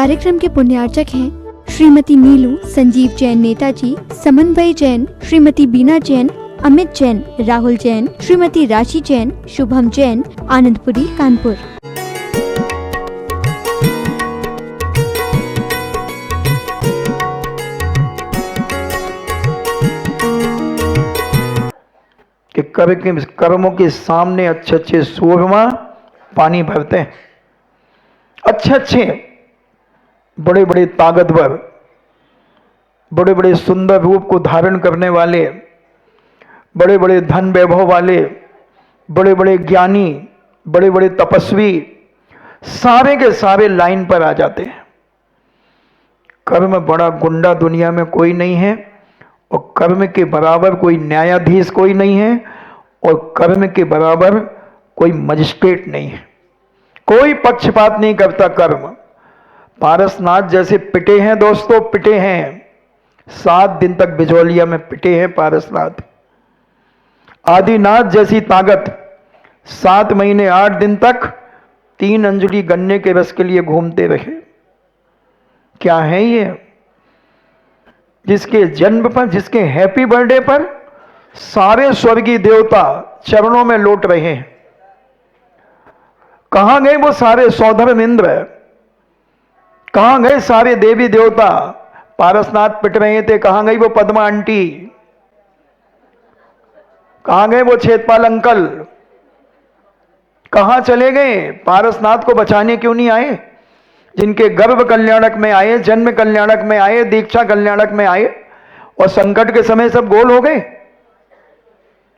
कार्यक्रम के पुण्यार्चक हैं श्रीमती नीलू संजीव जैन नेताजी, समन्वय जैन, श्रीमती बीना जैन, अमित जैन, राहुल जैन, श्रीमती राशि जैन, शुभम जैन, आनंदपुरी, कानपुर। कि कर्मों के सामने अच्छे अच्छे सूरमा पानी भरते हैं, अच्छे अच्छे बड़े बड़े ताकतवर, बड़े बड़े सुंदर रूप को धारण करने वाले, बड़े बड़े धन वैभव वाले, बड़े बड़े ज्ञानी, बड़े बड़े तपस्वी, सारे के सारे लाइन पर आ जाते हैं। कर्म बड़ा गुंडा दुनिया में कोई नहीं है, और कर्म के बराबर कोई न्यायाधीश कोई नहीं है, और कर्म के बराबर कोई मजिस्ट्रेट नहीं है। कोई पक्षपात नहीं करता कर्म। पारसनाथ जैसे पिटे हैं दोस्तों, पिटे हैं, 7 दिन तक बिजौलिया में पिटे हैं पारसनाथ। आदिनाथ जैसी ताकत 7 महीने 8 दिन तक 3 अंजलि गन्ने के रस के लिए घूमते रहे। क्या है ये? जिसके जन्म पर, जिसके हैप्पी बर्थडे पर सारे स्वर्गीय देवता चरणों में लौट रहे हैं। कहां गए वो सारे सौधर्म इंद्र? कहां गए सारे देवी देवता? पारसनाथ पिट रहे थे, कहां गई वो पद्मा आंटी? कहां गए वो छेदपाल अंकल? कहां चले गए? पारसनाथ को बचाने क्यों नहीं आए? जिनके गर्भ कल्याणक में आए, जन्म कल्याणक में आए, दीक्षा कल्याणक में आए, और संकट के समय सब गोल हो गए।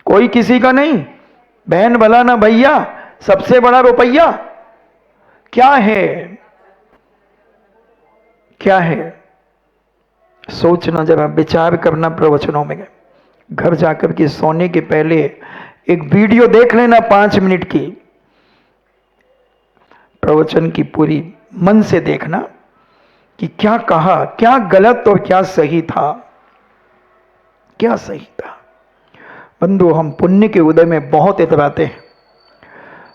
कोई किसी का नहीं, बहन भला ना भैया, सबसे बड़ा रुपया। क्या है? क्या है? सोचना जरा, विचार करना प्रवचनों में। घर जाकर के सोने के पहले एक वीडियो देख लेना 5 मिनट की, प्रवचन की पूरी मन से देखना कि क्या कहा, क्या गलत और क्या सही था, क्या सही था। बंधु, हम पुण्य के उदय में बहुत इतराते हैं।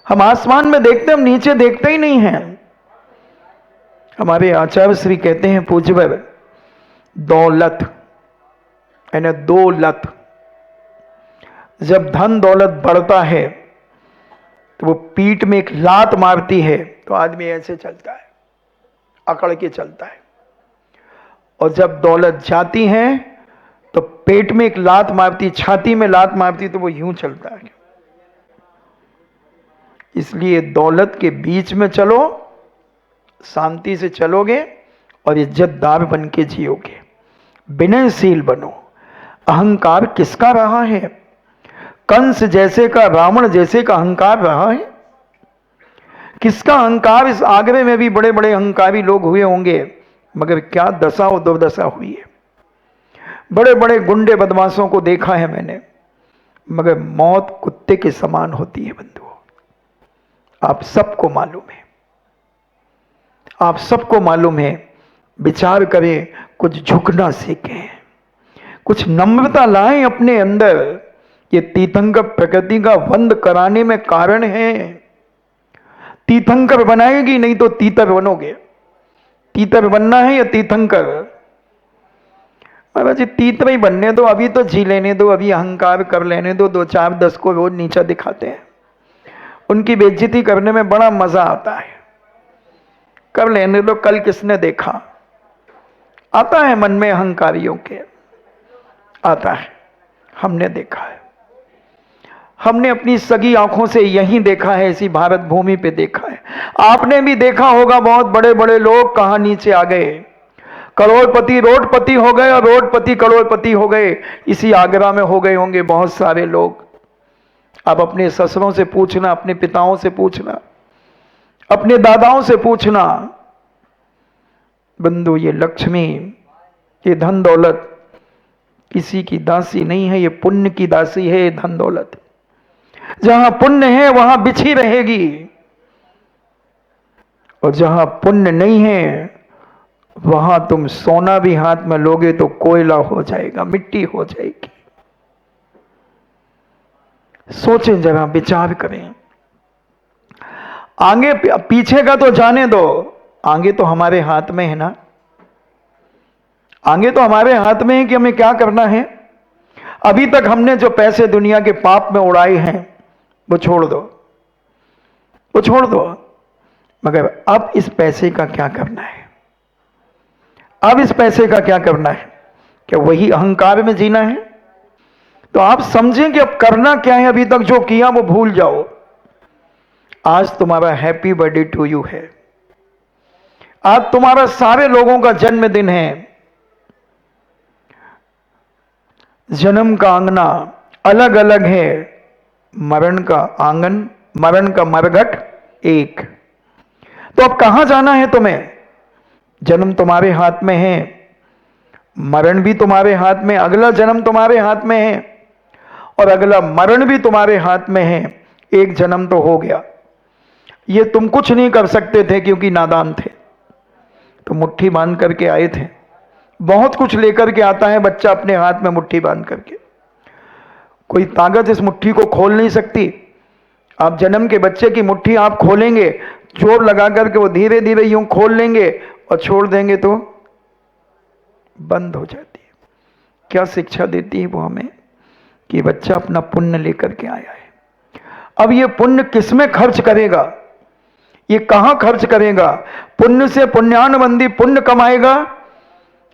हम आसमान में देखते, हम नीचे देखते ही नहीं हैं। हमारे आचार्य श्री कहते हैं पूज्यवर, दौलत यानी 2 लत, जब धन दौलत बढ़ता है तो वो पीठ में एक लात मारती है तो आदमी ऐसे चलता है, अकड़ के चलता है। और जब दौलत जाती है तो पेट में एक लात मारती, छाती में लात मारती तो वो यूं चलता है। इसलिए दौलत के बीच में चलो, शांति से चलोगे और इज्जतदार बन के जियोगे। विनयशील बनो। अहंकार किसका रहा है? कंस जैसे का, रावण जैसे का अहंकार रहा है? किसका अहंकार? इस आगरे में भी बड़े बड़े अहंकारी लोग हुए होंगे, मगर क्या दशा और दुर्दशा हुई है। बड़े बड़े गुंडे बदमाशों को देखा है मैंने, मगर मौत कुत्ते के समान होती है बंधुओं। आप सबको मालूम है, आप सबको मालूम है। विचार करें, कुछ झुकना सीखें, कुछ नम्रता लाएं अपने अंदर। ये तीर्थंकर प्रकृति का वंद कराने में कारण है। तीर्थंकर बनाएगी, नहीं तो तीतर बनोगे। तीतर बनना है या तीर्थंकर? महाराज जी, तीतर ही बनने दो, अभी तो जी लेने दो, अभी अहंकार कर लेने दो। 2 4 10 को रोज नीचा दिखाते हैं, उनकी बेइज्जती करने में बड़ा मजा आता है। कर लेने दो, कल किसने देखा? आता है मन में अहंकारियों के, आता है। हमने देखा है, हमने अपनी सगी आंखों से यहीं देखा है, इसी भारत भूमि पे देखा है। आपने भी देखा होगा, बहुत बड़े बड़े लोग कहां नीचे आ गए। करोड़पति रोडपति हो गए और रोडपति करोड़पति हो गए। इसी आगरा में हो गए होंगे बहुत सारे लोग। आप अपने ससुरों से पूछना, अपने पिताओं से पूछना, अपने दादाओं से पूछना। बंधु, ये लक्ष्मी, ये धन दौलत किसी की दासी नहीं है, ये पुण्य की दासी है। ये धन दौलत जहां पुण्य है वहां बिछी रहेगी, और जहां पुण्य नहीं है वहां तुम सोना भी हाथ में लोगे तो कोयला हो जाएगा, मिट्टी हो जाएगी। सोचें जरा, विचार करें। आगे पीछे का तो जाने दो, आगे तो हमारे हाथ में है ना, आगे तो हमारे हाथ में है कि हमें क्या करना है। अभी तक हमने जो पैसे दुनिया के पाप में उड़ाए हैं वो छोड़ दो, वो छोड़ दो, मगर अब इस पैसे का क्या करना है, अब इस पैसे का क्या करना है? क्या वही अहंकार में जीना है? तो आप समझें कि अब करना क्या है। अभी तक जो किया वो भूल जाओ। आज तुम्हारा हैप्पी बर्थडे टू यू है, आज तुम्हारा सारे लोगों का जन्मदिन है। जन्म का आंगना अलग अलग है, मरण का आंगन, मरण का मरघट एक। तो अब कहां जाना है तुम्हें? जन्म तुम्हारे हाथ में है, मरण भी तुम्हारे हाथ में, अगला जन्म तुम्हारे हाथ में है और अगला मरण भी तुम्हारे हाथ में है। एक जन्म तो हो गया, ये तुम कुछ नहीं कर सकते थे क्योंकि नादान थे। तो मुट्ठी बांध करके आए थे। बहुत कुछ लेकर के आता है बच्चा अपने हाथ में मुट्ठी बांध करके, कोई ताकत इस मुट्ठी को खोल नहीं सकती। आप जन्म के बच्चे की मुट्ठी आप खोलेंगे, जोर लगा करके वो धीरे धीरे यूं खोल लेंगे और छोड़ देंगे तो बंद हो जाती है। क्या शिक्षा देती है वो हमें कि बच्चा अपना पुण्य लेकर के आया है। अब ये पुण्य किसमें खर्च करेगा, ये कहां खर्च करेगा? पुण्य से पुण्यानुबंधी पुण्य कमाएगा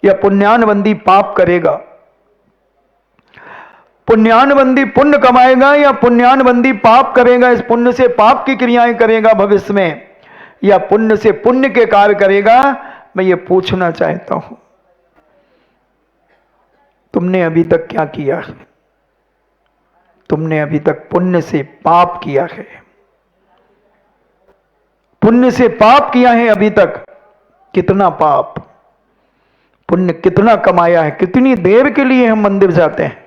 या पुण्यानुबंधी पाप करेगा? पुण्यानुबंधी पुण्य कमाएगा या पुण्यानुबंधी पाप करेगा? इस पुण्य से पाप की क्रियाएं करेगा भविष्य में या पुण्य से पुण्य के कार्य करेगा? मैं ये पूछना चाहता हूं, तुमने अभी तक क्या किया है? तुमने अभी तक पुण्य से पाप किया है, पुण्य से पाप किया है अभी तक। कितना पाप, पुण्य कितना कमाया है? कितनी देर के लिए हम मंदिर जाते हैं,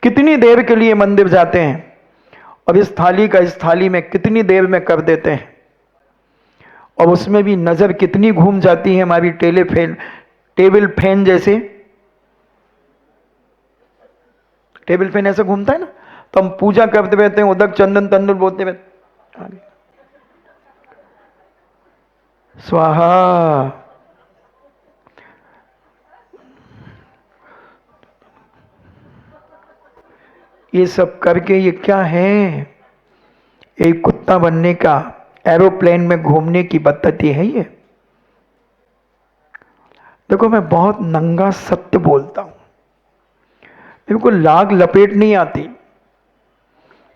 कितनी देर के लिए मंदिर जाते हैं और इस थाली का इस थाली में कितनी देर में कर देते हैं और उसमें भी नजर कितनी घूम जाती है हमारी टेबल फैन जैसे। टेबल फैन ऐसे घूमता है ना, तो हम पूजा करते रहते हैं, उदक चंदन तंदुर बोलते रहते, स्वाहा। ये सब करके ये क्या है? एक कुत्ता बनने का, एरोप्लेन में घूमने की पद्धति है ये। देखो मैं बहुत नंगा सत्य बोलता हूं, मेरे को लाग लपेट नहीं आती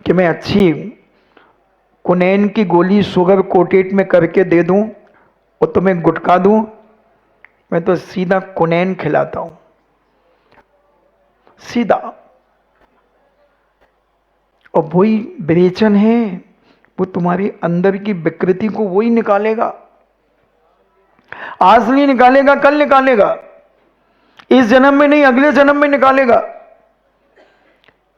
कि मैं अच्छी कुनैन की गोली शुगर कोटेट में करके दे दूं और तुम्हें गुटका दूं। मैं तो सीधा कुनैन खिलाता हूं, सीधा। और वही विरेचन है, वो तुम्हारी अंदर की विकृति को वही निकालेगा। आज नहीं निकालेगा, कल निकालेगा, इस जन्म में नहीं अगले जन्म में निकालेगा।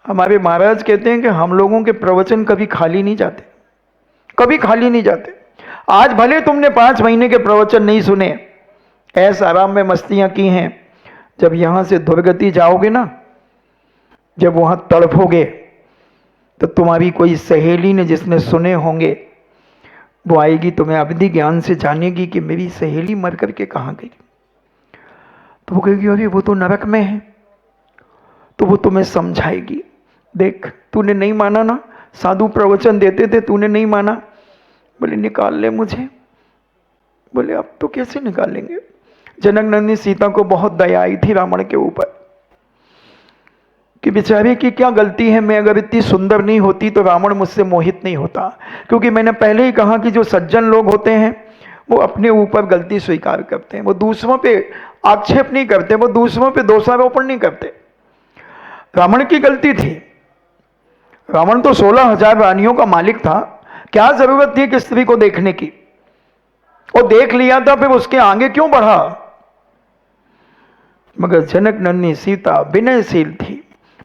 हमारे महाराज कहते हैं कि हम लोगों के प्रवचन कभी खाली नहीं जाते, कभी खाली नहीं जाते। आज भले तुमने 5 महीने के प्रवचन नहीं सुने, ऐसा आराम में मस्तियां की हैं, जब यहां से दुर्गति जाओगे ना, जब वहां तड़फोगे, तो तुम्हारी कोई सहेली ने जिसने सुने होंगे वो आएगी, तुम्हें अवधि ज्ञान से जानेगी कि मेरी सहेली मर करके कहाँ गई। तो वो कहेगी अरे वो तो नरक में है। तो वो तुम्हें समझाएगी, देख तूने नहीं माना ना, साधु प्रवचन देते थे तूने नहीं माना, बोले निकाल ले मुझे। बोले अब तो कैसे निकालेंगे? जनक नंदी सीता को बहुत दया आई थी रावण के ऊपर कि बेचारे की क्या गलती है, मैं अगर इतनी सुंदर नहीं होती तो रावण मुझसे मोहित नहीं होता। क्योंकि मैंने पहले ही कहा कि जो सज्जन लोग होते हैं वो अपने ऊपर गलती स्वीकार करते हैं, वो दूसरों पे आक्षेप नहीं करते, वो दूसरों पे दोषारोपण नहीं करते। रावण की गलती थी, रावण तो 16,000 रानियों का मालिक था, क्या जरूरत थी कि स्त्री को देखने की? वो देख लिया था, फिर उसके आगे क्यों बढ़ा? मगर जनक नन्ही सीता विनयशील थी,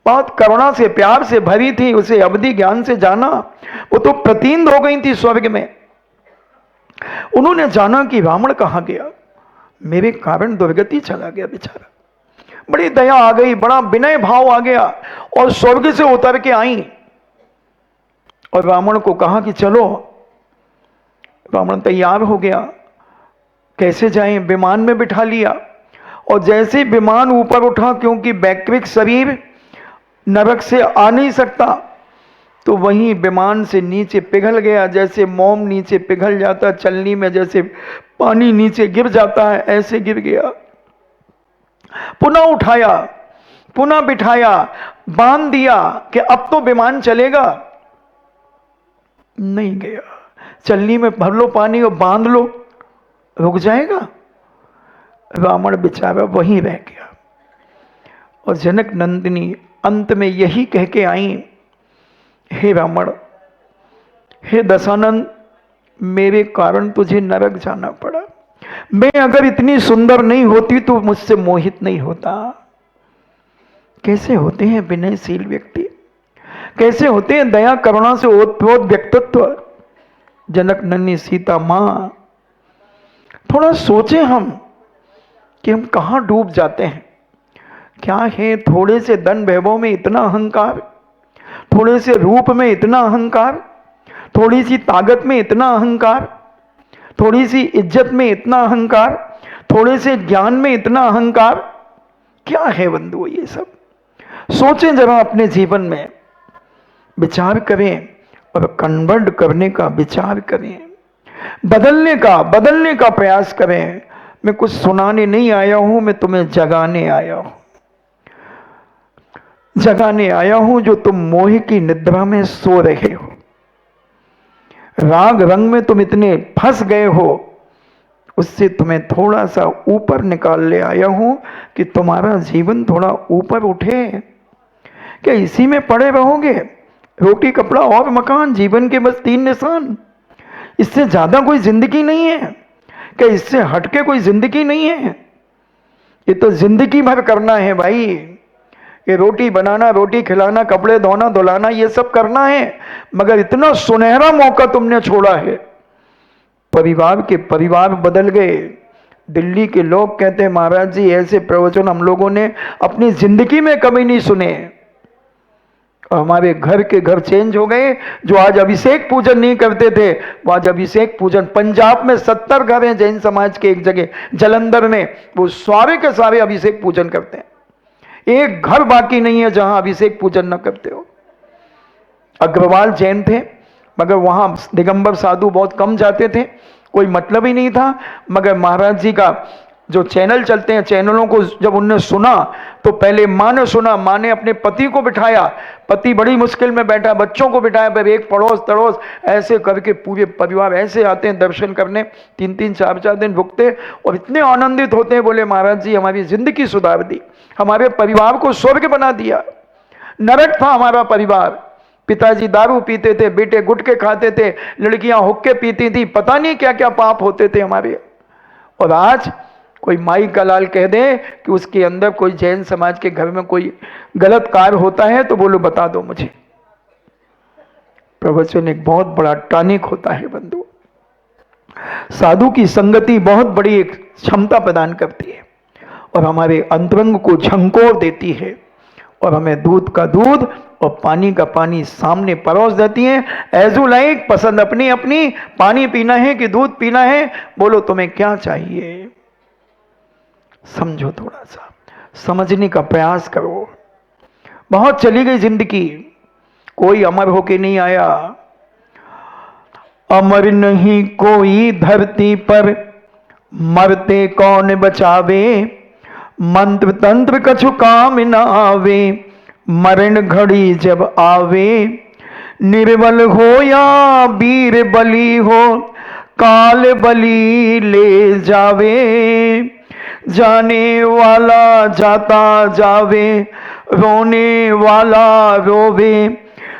बहुत करुणा से प्यार से भरी थी, उसे अवधि ज्ञान से जाना। वो तो प्रतींद हो गई थी स्वर्ग में। उन्होंने जाना कि रावण कहां गया, मेरे कारण दुर्गति चला गया बेचारा। बड़ी दया आ गई, बड़ा विनय भाव आ गया और स्वर्ग से उतर के आई और रावण को कहा कि चलो। रावण तैयार हो गया कैसे जाएं? विमान में बिठा लिया और जैसे विमान ऊपर उठा, क्योंकि वैक्विक शरीर नरक से आ नहीं सकता, तो वहीं विमान से नीचे पिघल गया। जैसे मोम नीचे पिघल जाता चलनी में, जैसे पानी नीचे गिर जाता है, ऐसे गिर गया। पुनः उठाया, पुनः बिठाया, बांध दिया कि अब तो विमान चलेगा। नहीं गया। चलनी में भर लो पानी और बांध लो, रुक जाएगा? रावण बेचारा वहीं रह गया। और जनक नंदिनी अंत में यही कह के आई, हे रावण, हे दशानंद, मेरे कारण तुझे नरक जाना पड़ा। मैं अगर इतनी सुंदर नहीं होती तो मुझसे मोहित नहीं होता। कैसे होते हैं विनयशील व्यक्ति, कैसे होते हैं दया करुणा से ओतप्रोत व्यक्तित्व। जनक नन्ही सीता मां, थोड़ा सोचें हम कि हम कहां डूब जाते हैं। क्या है थोड़े से धन वैभव में इतना अहंकार, थोड़े से रूप में इतना अहंकार, थोड़ी सी ताकत में इतना अहंकार, थोड़ी सी इज्जत में इतना अहंकार, थोड़े से ज्ञान में इतना अहंकार। क्या है बंधुओं ये सब? सोचें जरा, अपने जीवन में विचार करें और कन्वर्ट करने का विचार करें, बदलने का प्रयास करें। मैं कुछ सुनाने नहीं आया हूं, मैं तुम्हें जगाने आया हूं, जगाने आया हूं जो तुम मोह की निद्रा में सो रहे हो, राग रंग में तुम इतने फंस गए हो, उससे तुम्हें थोड़ा सा ऊपर निकाल ले आया हूं कि तुम्हारा जीवन थोड़ा ऊपर उठे। क्या इसी में पड़े रहोगे? रोटी कपड़ा और मकान, जीवन के बस 3 निशान, इससे ज्यादा कोई जिंदगी नहीं है। क्या इससे हटके कोई जिंदगी नहीं है? ये तो जिंदगी भर करना है भाई। ये रोटी बनाना, रोटी खिलाना, कपड़े धोना धुलाना, ये सब करना है। मगर इतना सुनहरा मौका तुमने छोड़ा है। परिवार बदल गए। दिल्ली के लोग कहते हैं, महाराज जी ऐसे प्रवचन हम लोगों ने अपनी जिंदगी में कभी नहीं सुने। और हमारे घर के घर चेंज हो गए। जो आज अभिषेक पूजन नहीं करते थे, वो आज अभिषेक पूजन। पंजाब में 70 घर हैं जैन समाज के, एक जगह जलंधर में, वो सारे के सारे अभिषेक पूजन करते हैं। एक घर बाकी नहीं है जहां अभिषेक पूजन न करते हो। अग्रवाल जैन थे, मगर वहां दिगंबर साधु बहुत कम जाते थे, कोई मतलब ही नहीं था। मगर महाराज जी का जो चैनल चलते हैं, चैनलों को जब उनने सुना तो पहले माँ ने सुना, माँ ने अपने पति को बिठाया, पति बड़ी मुश्किल में बैठा, बच्चों को बिठाया, फिर एक पड़ोस तड़ोस ऐसे करके पूरे परिवार ऐसे आते हैं दर्शन करने, 3-3 4-4 दिन रुकते और इतने आनंदित होते हैं। बोले महाराज जी हमारी जिंदगी सुधार दी, हमारे परिवार को स्वर्ग बना दिया। नरक था हमारा परिवार। पिताजी दारू पीते थे, बेटे गुटखे खाते थे, लड़कियां हुक्के पीती थी, पता नहीं क्या क्या पाप होते थे हमारे। और आज कोई माई का लाल कह दे कि उसके अंदर कोई जैन समाज के घर में कोई गलत कार्य होता है तो बोलो बता दो मुझे। प्रवचन एक बहुत बड़ा टॉनिक होता है बंधु। साधु की संगति बहुत बड़ी एक क्षमता प्रदान करती है और हमारे अंतरंग को झंकोर देती है और हमें दूध का दूध और पानी का पानी सामने परोस देती है। एज यू लाइक, पसंद अपनी अपनी। पानी पीना है कि दूध पीना है, बोलो तुम्हें क्या चाहिए। समझो, थोड़ा सा समझने का प्रयास करो। बहुत चली गई जिंदगी, कोई अमर होके नहीं आया। अमर नहीं कोई धरती पर, मरते कौन बचावे। मंत्र तंत्र कछु काम न आवे, मरण घड़ी जब आवे। निर्बल हो या वीर बली हो, काल बली ले जावे। जाने वाला जाता जावे, रोने वाला रोवे।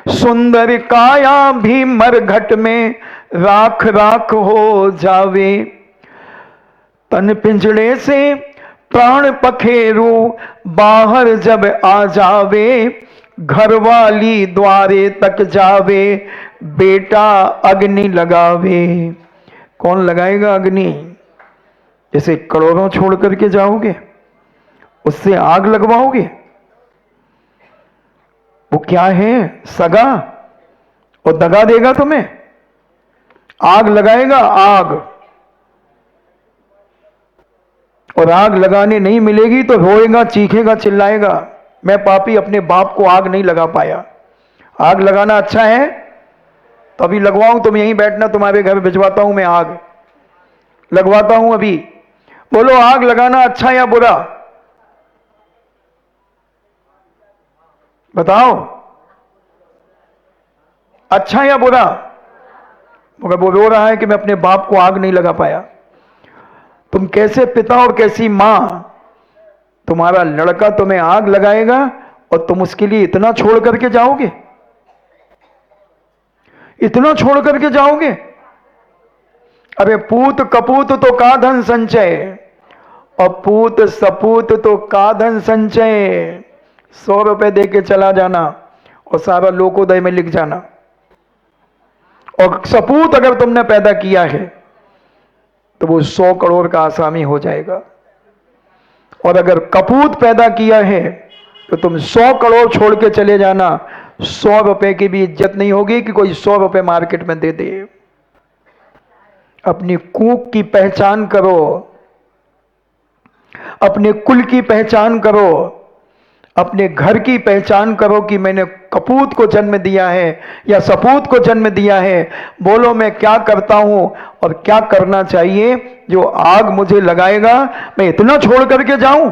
सुंदर काया भी मरघट में, राख राख हो जावे। तन पिंजड़े से प्राण पखेरु, बाहर जब आ जावे। घर वाली द्वारे तक जावे, बेटा अग्नि लगावे। कौन लगाएगा अग्नि? जैसे करोड़ों छोड़ करके जाओगे, उससे आग लगवाओगे? वो क्या है? सगा, और दगा देगा तुम्हें, आग लगाएगा। आग और आग लगाने नहीं मिलेगी तो रोएगा, चीखेगा, चिल्लाएगा, मैं पापी अपने बाप को आग नहीं लगा पाया। आग लगाना अच्छा है तो अभी लगवाऊं, तुम यहीं बैठना, तुम्हारे घर भिजवाता हूं, मैं आग लगवाता हूं अभी। बोलो आग लगाना अच्छा या बुरा? बताओ, अच्छा या बुरा? मगर वो रो रहा है कि मैं अपने बाप को आग नहीं लगा पाया। तुम कैसे पिता और कैसी मां, तुम्हारा लड़का तुम्हें आग लगाएगा और तुम उसके लिए इतना छोड़ करके जाओगे? इतना छोड़ करके जाओगे? अरे पूत कपूत तो का धन संचय, और पूत सपूत तो का धन संचय। 100 रुपए दे के चला जाना और सारा लोकोदय में लिख जाना। और सपूत अगर तुमने पैदा किया है तो वो 100 करोड़ का आसामी हो जाएगा। और अगर कपूत पैदा किया है तो तुम 100 करोड़ छोड़ के चले जाना, 100 रुपए की भी इज्जत नहीं होगी कि कोई 100 रुपए मार्केट में दे दे। अपनी कूक की पहचान करो, अपने कुल की पहचान करो, अपने घर की पहचान करो कि मैंने कपूत को जन्म दिया है या सपूत को जन्म दिया है। बोलो मैं क्या करता हूं और क्या करना चाहिए जो आग मुझे लगाएगा, मैं इतना छोड़ करके जाऊं?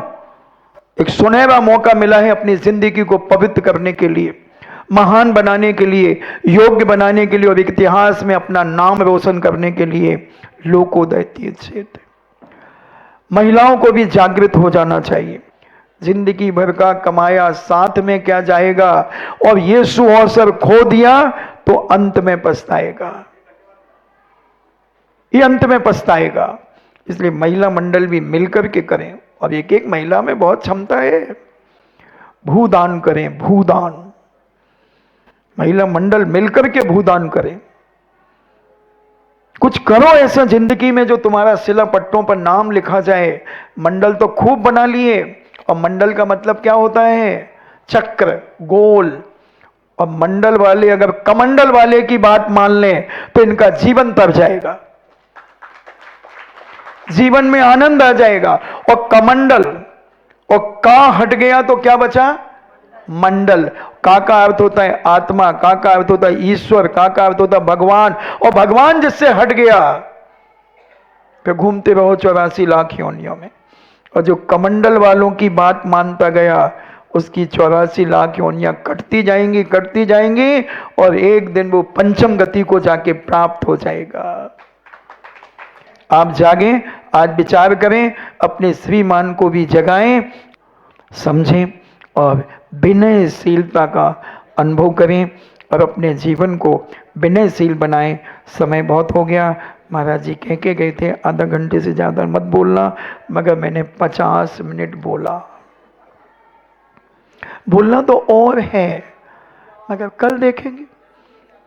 एक सुनहरा मौका मिला है अपनी जिंदगी को पवित्र करने के लिए, महान बनाने के लिए, योग्य बनाने के लिए और इतिहास में अपना नाम रोशन करने के लिए। लोकोदय तीर्थ क्षेत्र। महिलाओं को भी जागृत हो जाना चाहिए। जिंदगी भर का कमाया साथ में क्या जाएगा, और ये सुअवसर खो दिया तो अंत में पछताएगा, ये अंत में पछताएगा। इसलिए महिला मंडल भी मिलकर के करें, और एक एक महिला में बहुत क्षमता है। भूदान करें, भूदान, महिला मंडल मिलकर के भूदान करें। कुछ करो ऐसा जिंदगी में जो तुम्हारा शिला पट्टों पर नाम लिखा जाए। मंडल तो खूब बना लिए, और मंडल का मतलब क्या होता है? चक्र, गोल। और मंडल वाले अगर कमंडल वाले की बात मान लें तो इनका जीवन तर जाएगा, जीवन में आनंद आ जाएगा। और कमंडल और का हट गया तो क्या बचा? मंडल। का अर्थ होता है आत्मा, का अर्थ होता है ईश्वर, का अर्थ होता है भगवान। और भगवान जिससे हट गया फिर घूमते रहो 84 लाख योनियों में। और जो कमंडल वालों की बात मानता गया उसकी 84 लाख योनियां कटती जाएंगी, कटती जाएंगी, और एक दिन वो पंचम गति को जाके प्राप्त हो जाएगा। आप जागें, आज विचार करें, अपने श्रीमान को भी जगाएं, समझें और विनयशीलता का अनुभव करें और अपने जीवन को विनयशील बनाएं। समय बहुत हो गया। महाराज जी कह के गए थे आधा घंटे से ज़्यादा मत बोलना, मगर मैंने 50 मिनट बोला। बोलना तो और है, मगर कल देखेंगे,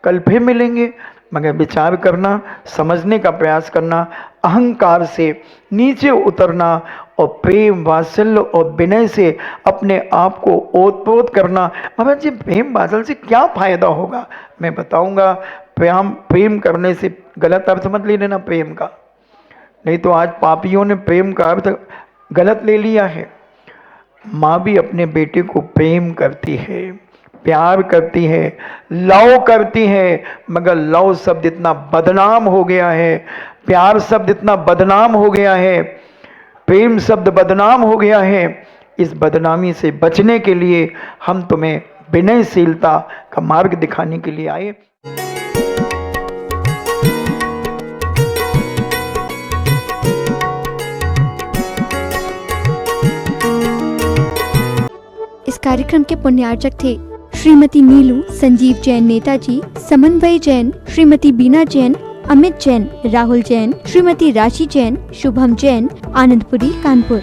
कल फिर मिलेंगे। मगर विचार करना, समझने का प्रयास करना, अहंकार से नीचे उतरना और प्रेम वात्सल्य और विनय से अपने आप को ओतप्रोत करना। महाराज जी प्रेम वात्सल्य से क्या फायदा होगा मैं बताऊंगा। प्रेम करने से गलत अर्थ मत ले लेना प्रेम का, नहीं तो आज पापियों ने प्रेम का अर्थ गलत ले लिया है। माँ भी अपने बेटे को प्रेम करती है, प्यार करती है, लव करती है, मगर लव शब्द इतना बदनाम हो गया है, प्यार शब्द इतना बदनाम हो गया है, प्रेम शब्द बदनाम हो गया है। इस बदनामी से बचने के लिए हम तुम्हें विनयशीलता का मार्ग दिखाने के लिए आए। इस कार्यक्रम के पुण्यार्चक थे श्रीमती नीलू संजीव जैन नेताजी, समन्वय जैन श्रीमती बीना जैन, अमित जैन, राहुल जैन, श्रीमती राशि जैन, शुभम जैन, आनंदपुरी, कानपुर।